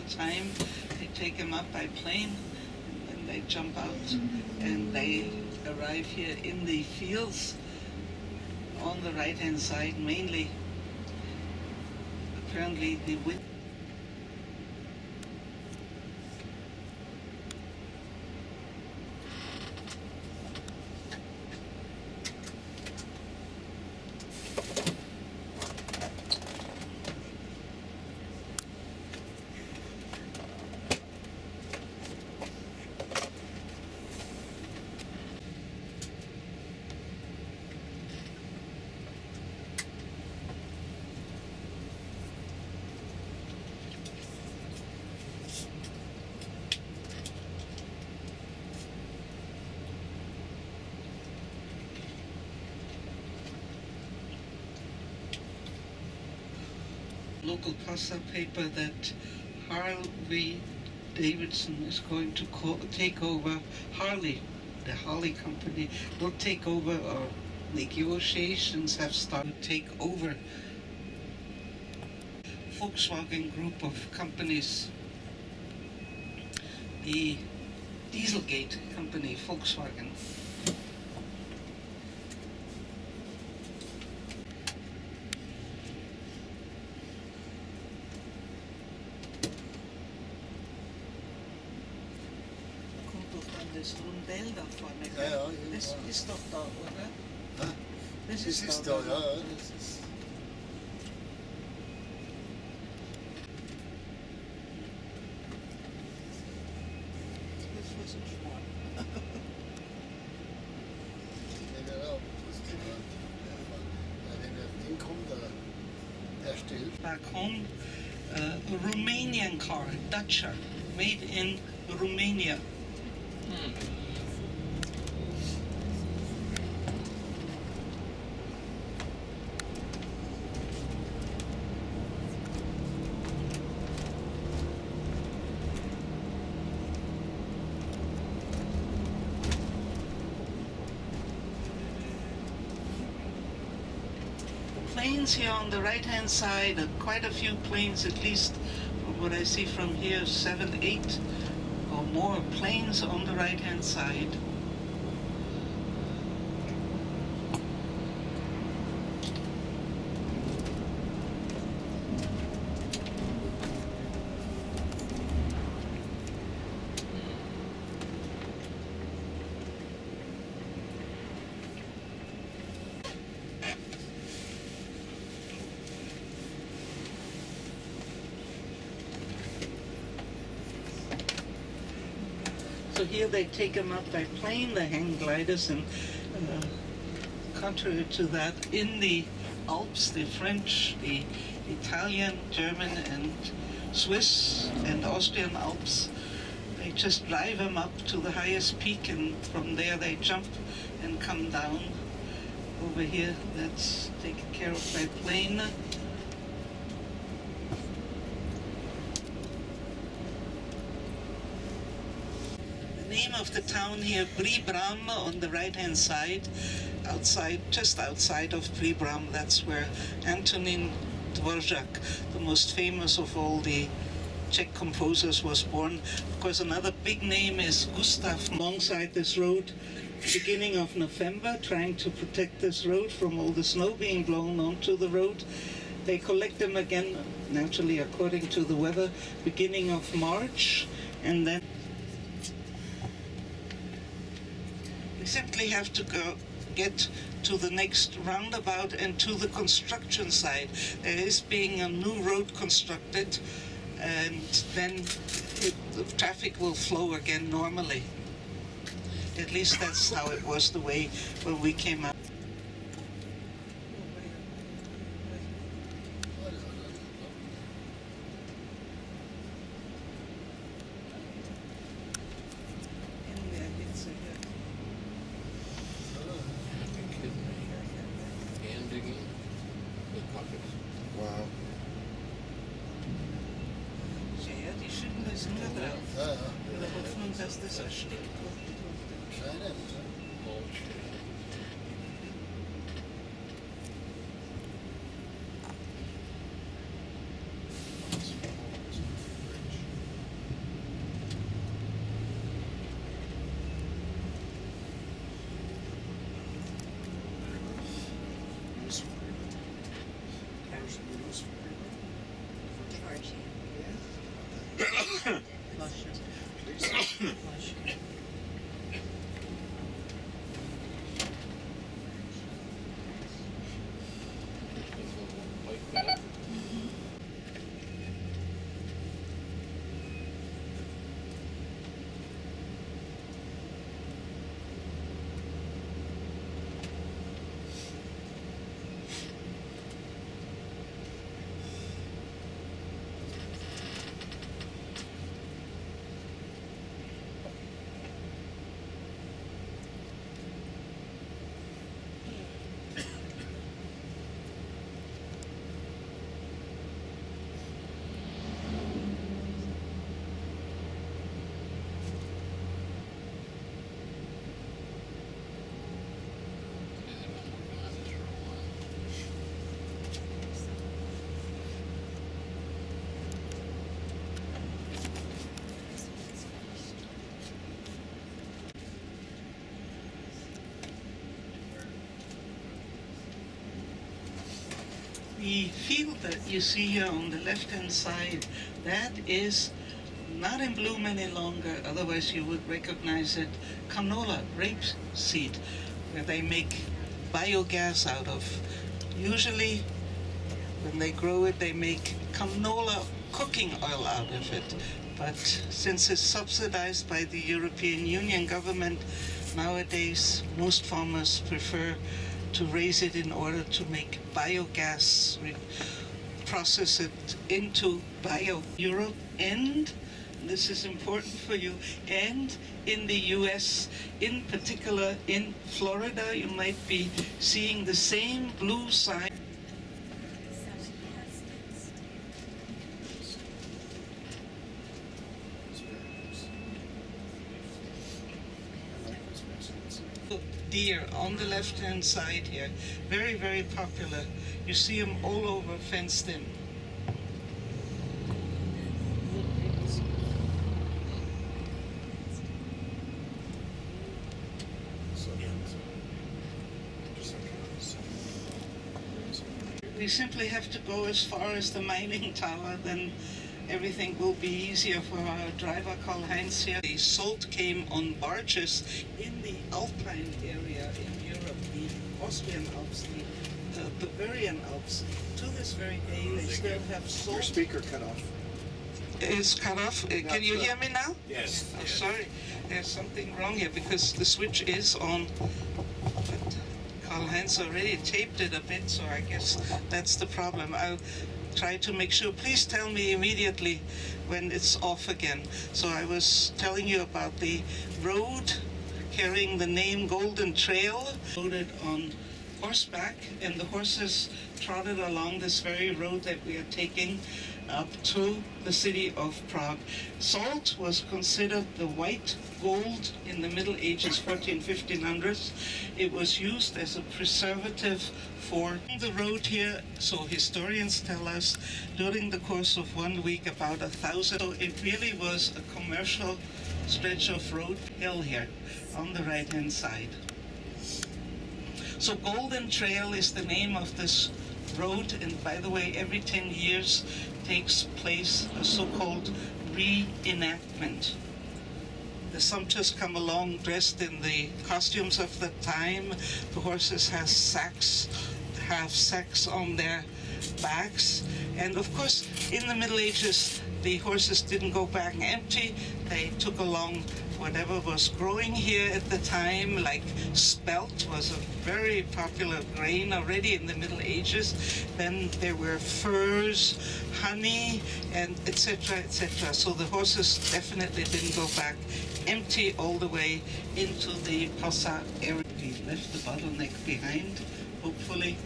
time. They take them up by plane, and then they jump out, and they arrive here in the fields on the right-hand side, mainly. Apparently the wind. Local Passau paper that Harley Davidson is going to take over Harley, the Harley company, will take over, or negotiations have started to take over Volkswagen group of companies, the Dieselgate company, Volkswagen. Das Rundell da vorne. Ja, ja, das ist doch da, oder? Ja? Das ist da, da, ja, das ist. Das war so spannend. Ja, genau, das wenn das Ding kommt, der stellt. Back home, a Romanian car, Dacia, made in Romania. Planes here on the right-hand side, quite a few planes, at least from what I see from here, 7, 8 or more planes on the right-hand side. So here they take them up by plane, the hang gliders, and contrary to that, in the Alps, the French, the Italian, German, and Swiss and Austrian Alps, they just drive them up to the highest peak, and from there they jump and come down. Over here, that's taken care of by plane. Name of the town here, Pribram, on the right-hand side, outside, just outside of Pribram. That's where Antonin Dvorak, the most famous of all the Czech composers, was born. Of course, another big name is Gustav. Alongside this road, beginning of November, trying to protect this road from all the snow being blown onto the road. They collect them again, naturally according to the weather, beginning of March, and then simply have to get to the next roundabout and to the construction site. There is being a new road constructed, and then the traffic will flow again normally. At least that's how it was the way when we came out. Wow. Ja, die Schütten sind da drauf. Ja, ja. Wir hoffen uns, dass das erstickt. Scheint. field that you see here on the left-hand side, that is not in bloom any longer, otherwise you would recognize it, canola, rapeseed, where they make biogas out of. Usually, when they grow it, they make canola cooking oil out of it. But since it's subsidized by the European Union government, nowadays most farmers prefer to raise it in order to make biogas, process it into Europe, and this is important for you, and in the US, in particular in Florida, you might be seeing the same blue sign. Deer on the left-hand side here, very, very popular. You see them all over, fenced in. We simply have to go as far as the mining tower, then everything will be easier for our driver, Karl-Heinz here. The salt came on barges in the Alpine area in Europe, the Austrian Alps, the Bavarian Alps. To this very day, they still have salt. Your speaker cut off. It's cut off. Can you hear me now? Yes. Oh, sorry. There's something wrong here because the switch is on. But Karl-Heinz already taped it a bit, so I guess that's the problem. I'll try to make sure. Please tell me immediately when it's off again. So I was telling you about the road carrying the name Golden Trail, loaded on horseback, and the horses trotted along this very road that we are taking up to the city of Prague. Salt was considered the white gold in the Middle Ages, 1500s. It was used as a preservative for the road here. So historians tell us during the course of 1 week about 1,000. So it really was a commercial stretch of road hill here on the right-hand side. So Golden Trail is the name of this road, and by the way, every 10 years takes place a so-called reenactment. The sumpters come along dressed in the costumes of the time. The horses have sacks on their backs, and of course in the Middle Ages the horses didn't go back empty. They took along whatever was growing here at the time, like spelt was a very popular grain already in the Middle Ages. Then there were furs, honey, and etc., etc. So the horses definitely didn't go back empty all the way into the Passau area. We left the bottleneck behind, hopefully.